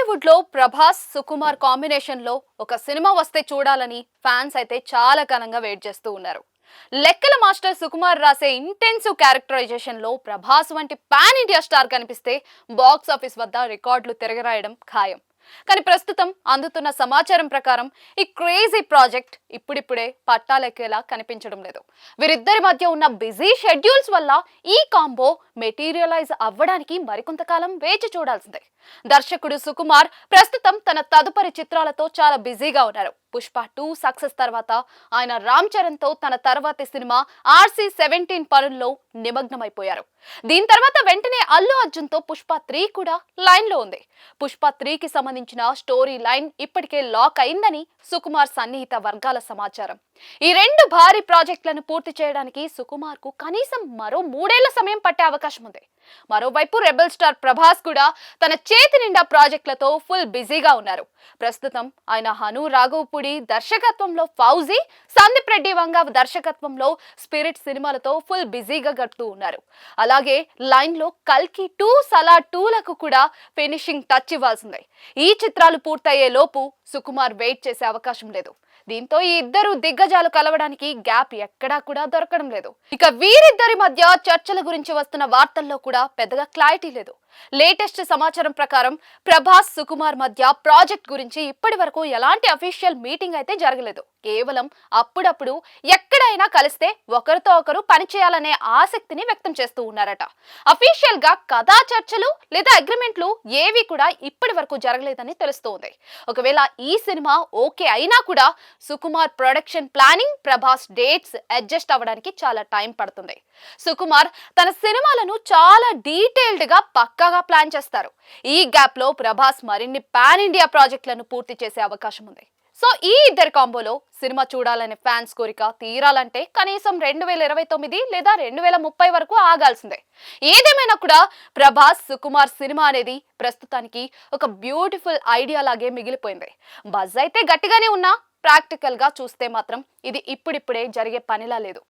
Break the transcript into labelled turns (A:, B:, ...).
A: టాలీవుడ్ లో ప్రభాస్ సుకుమార్ కాంబినేషన్ లో ఒక సినిమా వస్తే చూడాలని ఫ్యాన్స్ అయితే చాలా కాలంగా వెయిట్ చేస్తూ ఉన్నారు. లెక్కల మాస్టర్ సుకుమార్ రాసే ఇంటెన్సివ్ క్యారెక్టరైజేషన్ లో ప్రభాస్ వంటి పాన్ ఇండియా స్టార్ కనిపిస్తే బాక్స్ ఆఫీస్ వద్ద రికార్డులు తిరగరాయడం ఖాయం. కానీ ప్రస్తుతం అందుతున్న సమాచారం ప్రకారం ఈ క్రేజీ ప్రాజెక్ట్ ఇప్పుడిప్పుడే పట్టాలెక్కేలా కనిపించడం లేదు. వీరిద్దరి మధ్య ఉన్న బిజీ షెడ్యూల్స్ వల్ల ఈ కాంబో మెటీరియలైజ్ అవ్వడానికి మరికొంతకాలం వేచి చూడాల్సిందే. దర్శకుడు సుకుమార్ ప్రస్తుతం తన తదుపరి చిత్రాలతో చాలా బిజీగా ఉన్నారు. పుష్ప 2 సక్సెస్ తర్వాత ఆయన రామ్ చరణ్ తో తన తర్వాతి సినిమా RC-17 పనుల్లో నిమగ్నమైపోయారు. దీని తర్వాత వెంటనే అల్లు అర్జున్ తో పుష్ప 3 కూడా లైన్ లో ఉంది. పుష్ప 3 కి సంబంధించిన స్టోరీ లైన్ ఇప్పటికే లాక్ అయిందని సుకుమార్ సన్నిహిత వర్గాల సమాచారం. ఈ రెండు భారీ ప్రాజెక్టులను పూర్తి చేయడానికి సుకుమార్ కు కనీసం మరో 3 ఏళ్ల సమయం పట్టే అవకాశం ఉంది. మరోవైపు రెబల్ స్టార్ ప్రభాస్ కూడా తన చేతి నిండా ప్రాజెక్టులతో ఫుల్ బిజీగా ఉన్నారు. ప్రస్తుతం ఆయన హను రాఘవపూడి దర్శకత్వంలో ఫౌజీ, సందీప్ రెడ్డి వంగ దర్శకత్వంలో స్పిరిట్ సినిమాలతో ఫుల్ బిజీగా గడుపుతూ ఉన్నారు. అలాగే లైన్ లో కల్కి 2, సలార్ 2 లకు కూడా ఫినిషింగ్ టచ్ ఇవ్వాల్సిందే. ఈ చిత్రాలు పూర్తయ్యే లోపు సుకుమార్ వెయిట్ చేసే అవకాశం లేదు. దీంతో ఈ ఇద్దరు దిగ్గజాలు కలవడానికి గ్యాప్ ఎక్కడా కూడా దొరకడం లేదు. ఇక వీరిద్దరి మధ్య చర్చల గురించి వస్తున్న వార్తల్లో కూడా పెద్దగా క్లారిటీ లేదు. లేటెస్ట్ సమాచారం ప్రకారం ప్రభాస్ సుకుమార్ మధ్య ప్రాజెక్ట్ గురించి ఇప్పటి వరకు ఎలాంటి అఫీషియల్ మీటింగ్ అయితే జరగలేదు. కేవలం అప్పుడప్పుడు ఎక్కడైనా కలిస్తే ఒకరితో ఒకరు పనిచేయాలనే ఆసక్తిని వ్యక్తం చేస్తూ ఉన్నారట. అఫీషియల్ గా కథా చర్చలు లేదా అగ్రిమెంట్లు ఏవి కూడా ఇప్పటి వరకు జరగలేదని తెలుస్తోంది. ఒకవేళ ఈ సినిమా ఓకే అయినా కూడా Sukumar production planning, Prabhas dates adjust అవ్వడానికి చాలా టైం పడుతుంది. సుకుమార్ తన సినిమాలను చాలా డీటెయిల్డ్ గా పక్కాగా ప్లాన్ చేస్తారు. ఈ గ్యాప్ లో ప్రభాస్ మరిన్ని పాన్ ఇండియా ప్రాజెక్టులను పూర్తి చేసే అవకాశం ఉంది. సో ఈ ఇద్దరి కాంబోలో సినిమా చూడాలనే ఫ్యాన్స్ కోరిక తీరాలంటే కనీసం 2029 లేదా 2030 వరకు ఆగాల్సిందే. ఏదేమైనా కూడా ప్రభాస్ సుకుమార్ సినిమా అనేది ప్రస్తుతానికి ఒక బ్యూటిఫుల్ ఐడియా లాగే మిగిలిపోయింది. బజ్ అయితే గట్టిగానే ఉన్నా ప్రాక్టికల్ గా చూస్తే మాత్రం ఇది ఇప్పుడిప్పుడే జరిగే పనిలా లేదు.